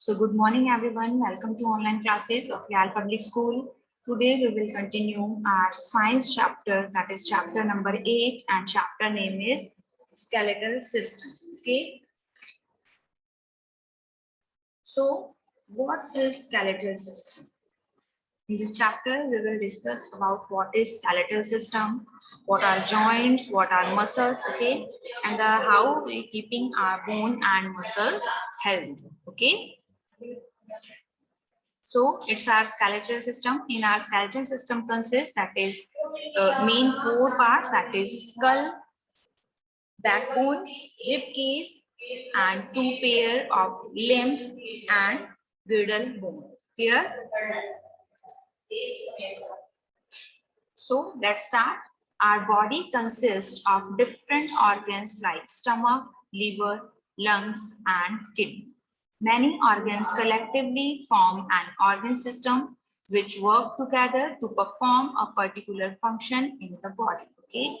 So good morning everyone. Welcome to online classes of Yale Public School. Today we will continue our science chapter, that is chapter number 8, and chapter name is skeletal system. Okay. So what is skeletal system? In this chapter we will discuss about what is skeletal system, what are joints, what are muscles, okay, and how we keeping our bone and muscle healthy. Okay. So it's our skeletal system. In our skeletal system consists, that is main four parts, that is skull, backbone, rib cage, and two pair of limbs and girdle bone. Clear? So let's start. Our body consists of different organs like stomach, liver, lungs, and kidney. Many organs collectively form an organ system which work together to perform a particular function in the body. Okay,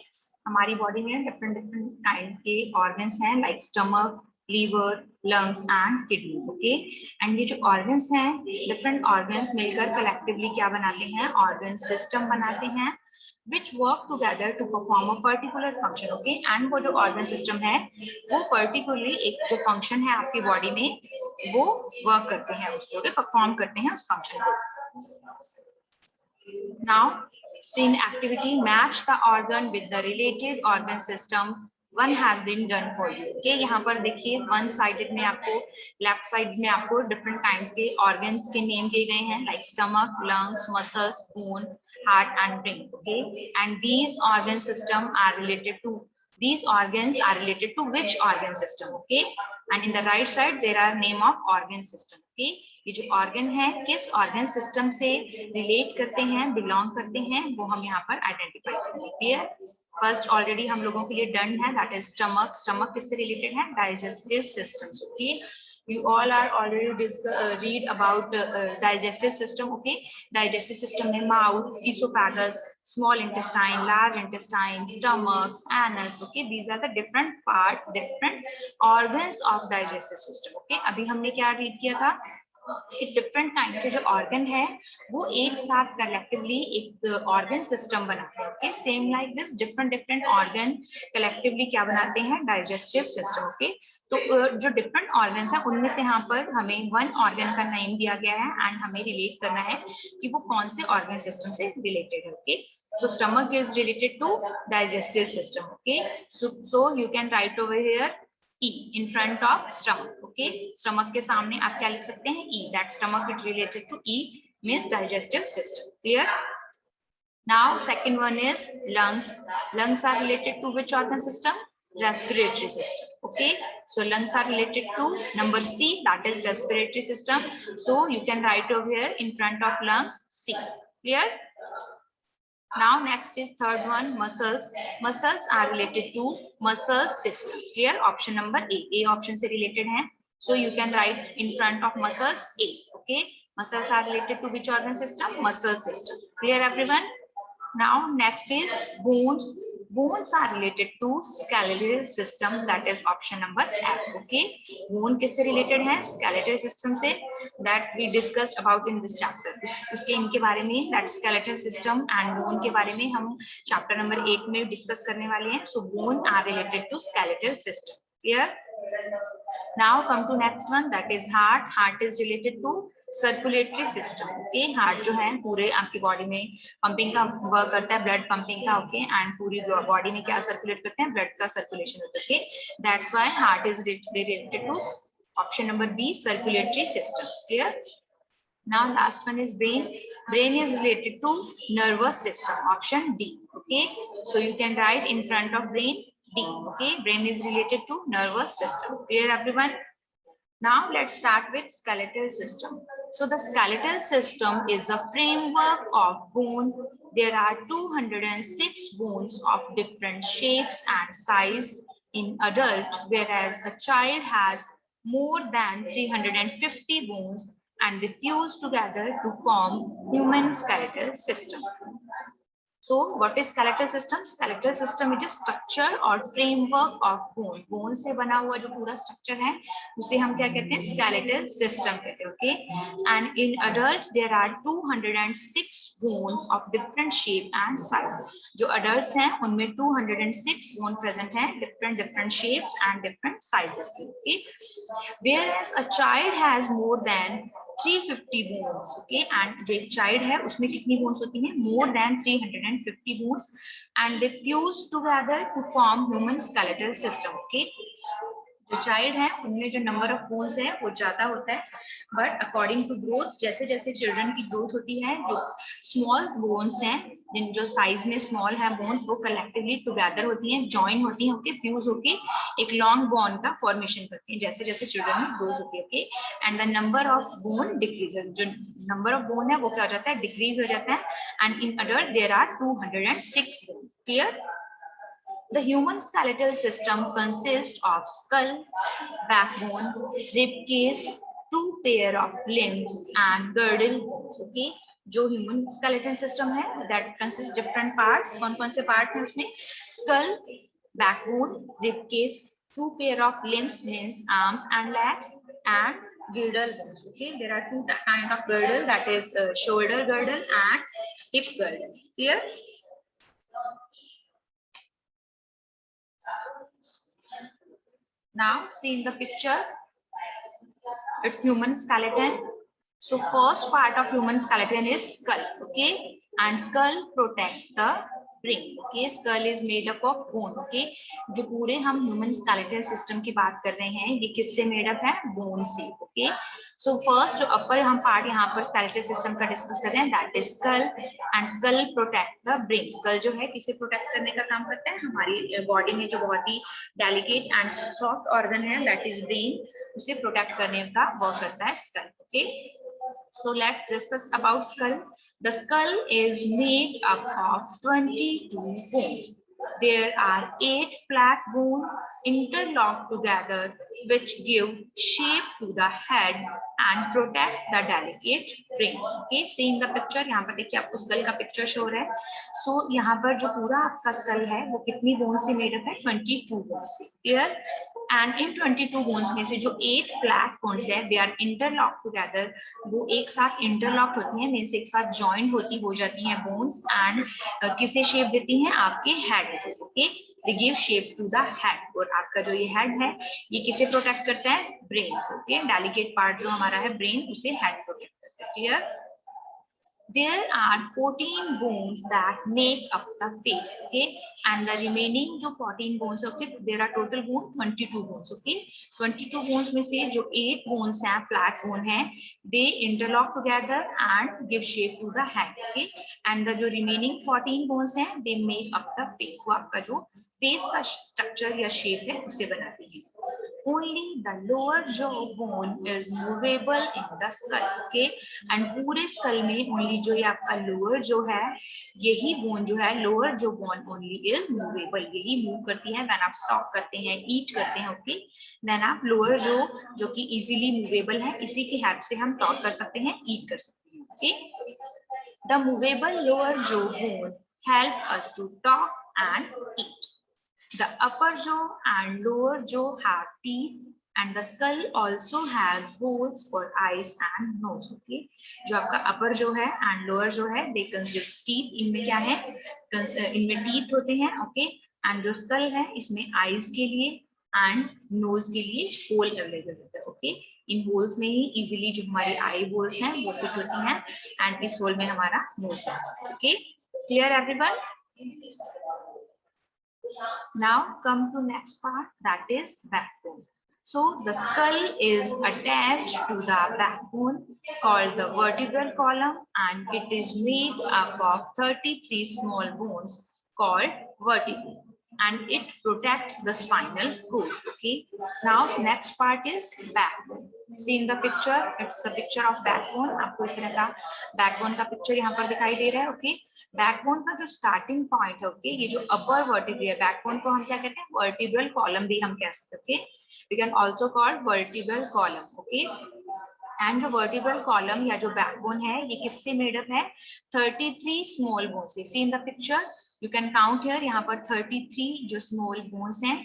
हमारी body में different kind के organs हैं like stomach, liver, lungs and kidney. Okay, and ये जो organs हैं, different organs मिलकर collectively क्या बनाते हैं? Organ system बनाते हैं which work together to perform a particular function. Okay, and वो जो organ system है वो particularly एक जो function है आपकी body में वो work करते हैं उसको, okay, perform करते हैं उस function को. Now, scene activity match the organ with the related organ system. One has been done for you. Okay, यहाँ पर देखिए one sided में आपको left side में आपको different kinds के organs के name दिए गए हैं like stomach, lungs, muscles, bone, heart and brain. Okay, and these organ system are related to which organ system? Okay, and in the right side there are name of organ system. Okay, ये जो organ है किस organ system से relate करते हैं, belong करते हैं, वो हम यहाँ पर identify करेंगे. Clear? First already हम लोगों के लिए done है, that is stomach. Stomach किससे related है? Digestive systems. Okay, you all are already read about digestive system. Okay, digestive system में mouth, esophagus, small intestine, large intestine, stomach, anus. Okay, these are the different parts, different organs of digestive system. Okay, अभी हमने क्या read किया था कि different type के जो organ है वो एक साथ कलेक्टिवली एक ऑर्गन सिस्टम बनाते हैं. Okay, same like this different organ collectively क्या बनाते हैं? Digestive system. ओके, तो जो डिफरेंट ऑर्गन्स हैं उनमें से यहाँ पर हमें वन ऑर्गन का नेम दिया गया है एंड हमें रिलेट करना है कि वो कौन से ऑर्गन सिस्टम से रिलेटेड है. Okay, so stomach is related to digestive system. Okay, so you can write over here E in front of stomach. Okay, stomach के सामने आप क्या लिख सकते हैं? E. That stomach is related to E means digestive system. Clear? Now second one is lungs. Lungs are related to which organ system? Respiratory system. Okay, so lungs are related to number C, that is respiratory system. So you can write over here in front of lungs C. Clear? Now next is third one, muscles. Muscles are related to muscle system. Clear? Option number A. A option से related है. So you can write in front of muscles A. Okay. Muscles are related to which organ system? Muscle system. Clear everyone? Now next is bones. Bones are related to skeletal system, that is option number F. Okay, bone किससे related है? Skeletal system से, that we discussed about in this chapter. उसके इनके बारे में, that skeletal system and bone के बारे में हम chapter number 8 में discuss करने वाले हैं. So bone are related to skeletal system. Clear? Now come to next one, that is heart. Heart is related to circulatory system. Okay, heart जो है पूरे आपकी बॉडी में पंपिंग का वर्क करता है, ब्लड पंपिंग का. ओके, एंड पूरी बॉडी में क्या सर्कुलेट करते हैं? ब्लड का सर्कुलेशन होता है. Okay, that's why heart is related to option number B, circulatory system. Clear? Now last one is brain. Brain is related to nervous system, option D. Okay, so you can write in front of brain D. Okay, brain is related to nervous system. Clear everyone? Now let's start with skeletal system. So the skeletal system is a framework of bone. There are 206 bones of different shapes and size in adult, whereas a child has more than 350 bones and they fuse together to form human skeletal system. So what is skeletal system? Skeletal system is a structure or framework of bone. Bone से बना हुआ जो पूरा structure है उसे हम क्या कहते हैं? Skeletal system कहते हैं. Okay. And in adult there are 206 bones of different shape and size. जो adults हैं उनमें 206 bone present हैं, different shapes and different sizes के. Okay. Whereas a child has more than 350 bones, okay, and जो एक child है उसमें कितनी bones होती हैं? More than 350 bones, and they fuse together to form human skeletal system, okay. जो child है उनमें जो number of bones है वो ज्यादा होता है, but according to growth, जैसे जैसे children की growth होती है, जो small bones हैं, जिन जो size में small है bones, वो collectively together होती हैं, join होती हैं, okay, fuse होके एक long bone का formation करती हैं, जैसे जैसे children में growth होती है, okay, and the number of bone decreases, जो number of bone है वो क्या हो जाता है? Decrease हो जाता है, and in adult there are 206 bones. Clear? The human skeletal system consists of skull, backbone, rib cage, two pair of limbs and girdle bones. Okay, जो human skeletal system है that consists different parts. कौन कौन से part हैं उसमें? Skull, backbone, rib cage, two pair of limbs means arms and legs, and girdle bones. Okay, there are two kind of girdle, that is shoulder girdle and hip girdle. Clear? Now see in the picture, it's human skeleton. So first part of human skeleton is skull, okay, and skull protect the brain. Okay, skull is made up of bone. Okay, जो पूरे हम human skeletal system की बात कर रहे हैं, ये किससे made up है? Bone से. Okay, so first जो upper हम part यहाँ पर skeletal system का discuss कर रहे हैं, that is skull, and skull protect the brain. Skull जो है किसे protect करने का काम करता है? हमारी body में जो बहुत ही delicate and soft organ है, that is brain, उसे protect करने का work करता है skull. Okay. So let's discuss about skull. The skull is made up of 22 bones. There are 8 flat bones interlocked together, which give shape to the head and protect the delicate brain. Okay, see in the picture. यहाँ पर देखिए आपको skull का picture show है. So यहाँ पर जो पूरा आपका skull है वो कितनी bones से made up है? 22 bones से. Clear? And in 22 bones में से जो 8 flat bones है, they are interlocked together. वो एक साथ interlocked होती हैं, means एक साथ joined होती हो जाती हैं bones, and किसे shape देती हैं? आपके head को. Okay, they give shape to the head. और आपका जो ये head है, ये किसे protect करता है? Brain. Okay, delicate part जो हमारा है brain, उसे head protect करता है. Clear? There are 14 bones that make up the face, okay, and the remaining जो 14 bones, okay, there are total bone 22 bones, okay. 22 bones में से जो 8 bones हैं, flat bone हैं, they interlock together and give shape to the head, okay, and the जो remaining 14 bones हैं, they make up the face. वो आपका जो face का structure या shape है उसे बनाती है. Only the lower jaw bone is movable in the skull, okay, and पूरे skull में only जो ये आपका lower jaw है, यही bone जो है lower jaw bone only is movable, यही move करती है when आप talk करते हैं, eat करते हैं, okay, then आप lower jaw जो कि easily movable है, इसी की help से हम talk कर सकते हैं, eat कर सकते हैं, okay. The movable lower jaw bone help us to talk and eat. The upper jaw and lower jaw have teeth, and the skull also has holes for eyes and nose. Okay, जो आपका upper jaw है and lower jaw है, they consist teeth. इनमें क्या है? इनमें teeth होते हैं. Okay, and जो skull है इसमें eyes के लिए and nose के लिए hole available होता है. Okay, इन holes में ही easily जो हमारी eye holes हैं वो fit होती हैं, and इस hole में हमारा nose है. Okay, clear everyone? Now come to next part, that is backbone. So the skull is attached to the backbone called the vertebral column, and it is made up of 33 small bones called vertebrae, and it protects the spinal cord. Okay, now next part is backbone. See in the picture, it's a picture of backbone. आपको इस तरह का backbone का picture यहाँ पर दिखाई दे रहा है. Okay, backbone का जो starting point है, okay, ये जो upper vertebrae है, backbone को हम क्या कहते हैं? Vertebral column भी हम कह सकते हैं. Okay, we can also call vertebral column. Okay, and जो वर्टिब्रल कॉलम या जो बैकबोन है ये किससे मेडअप है? 33 स्मॉल बोन से। See in the picture, you can count here, यहाँ पर 33 जो स्मॉल बोन्स हैं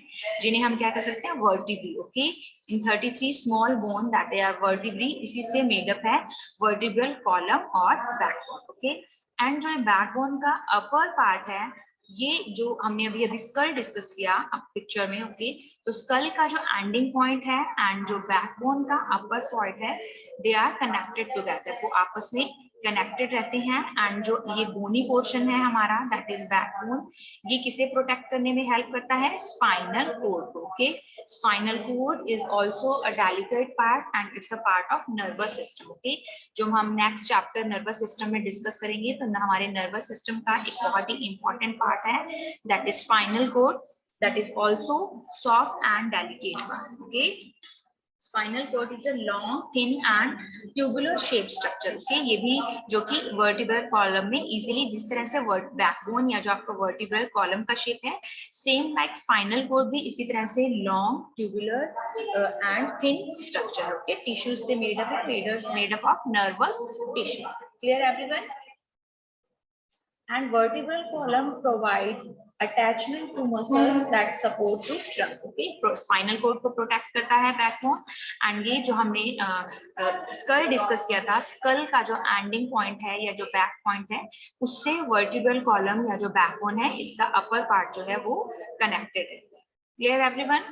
जिन्हें हम क्या कह सकते हैं? Vertebrae. Okay, in 33 small bone that they are vertebrae, इसी से मेडअप है वर्टिब्रल कॉलम और बैकबोन। ओके, एंड जो बैकबोन का अपर पार्ट है, ये जो हमने अभी स्कल डिस्कस किया अब पिक्चर में। ओके, तो स्कल का जो एंडिंग पॉइंट है एंड जो बैकबोन का अपर पॉइंट है, दे आर कनेक्टेड टुगेदर, वो आपस में कनेक्टेड रहते हैं। एंड जो ये बोनी पोर्शन है हमारा, दैट इज बैकबोन, ये किसे प्रोटेक्ट करने में हेल्प करता है? स्पाइनल कोड को। Okay, spinal cord is also a delicate part and it's a part of nervous system. Okay, जो हम नेक्स्ट चैप्टर नर्वस सिस्टम में डिस्कस करेंगे, तो हमारे नर्वस सिस्टम का एक बहुत ही इंपॉर्टेंट पार्ट है, that is spinal cord, that is also soft and delicate part. Okay, spinal cord is a long, thin and tubular shaped structure. Okay, ये भी जो कि vertebral column में easily, जिस तरह से backbone या जो आपका vertebral column का shape है, same like spinal cord भी इसी तरह से long, tubular and thin structure. Okay, tissues से made up है, made up of nervous tissue. Clear everyone? And vertebral column provide attachment to muscles that support to trunk. Okay, spinal cord को protect करता है backbone, and ये जो हमने skull discuss किया था, skull का जो ending point है या जो back point है, उससे vertebral column या जो backbone है, इसका upper part जो है वो connected है. Clear everyone?